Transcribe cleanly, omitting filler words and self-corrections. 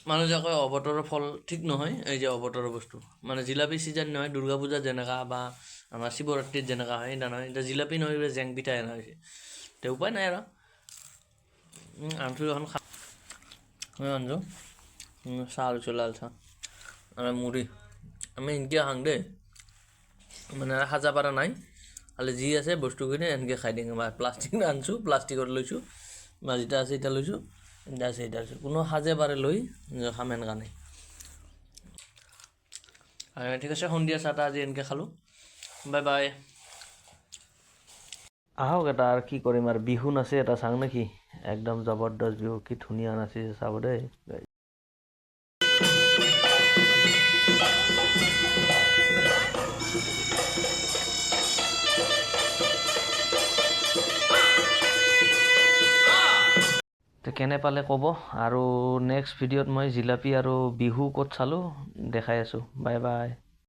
মানুহ যে কয় অবতৰৰ ফল ঠিক নহয়, এই যে অবতৰৰ বস্তু মানে জিলাপি চিজন নহয়, দুৰ্গা পূজাত যেনেকা বা আমাৰ শিৱৰাত্ৰিত যেনেকা হয় এটা নহয়, এতিয়া জিলাপি নহয় জেং পিঠা এনে হৈছে, তে উপায় নাই আৰু আনটো এখন আনছো চাহ আলছো লাল চাহ আৰু মুড়ি আমি এনেকৈ খাওঁ দেই, মানে সাজা পাৰা নাই, খালি যি আছে বস্তুখিনি এনেকৈ খাই দিওঁ। প্লাষ্টিক আনছোঁ, প্লাষ্টিকত লৈছোঁ, বা যেটা আছে এতিয়া লৈছোঁ, এটা আছে এটা আছে, কোনো সাজে পাৰে লৈ খাম এনেকুৱা নাই। ঠিক আছে, সন্ধিয়া চাহটা আজি এনেকৈ খালোঁ, বাই বাই। আহক এটা আৰু কি কৰিম আৰু, বিহু নাচে এটা চাওঁ নেকি, একদম জবৰদস্ত বিহু, কি ধুনীয়া নাচিছে চাব দেই। কেনে পালে ক'ব, আৰু নেক্সট ভিডিঅ'ত মই জিলাপি আৰু বিহু ক'ত চালোঁ দেখাই আছোঁ। Bye bye.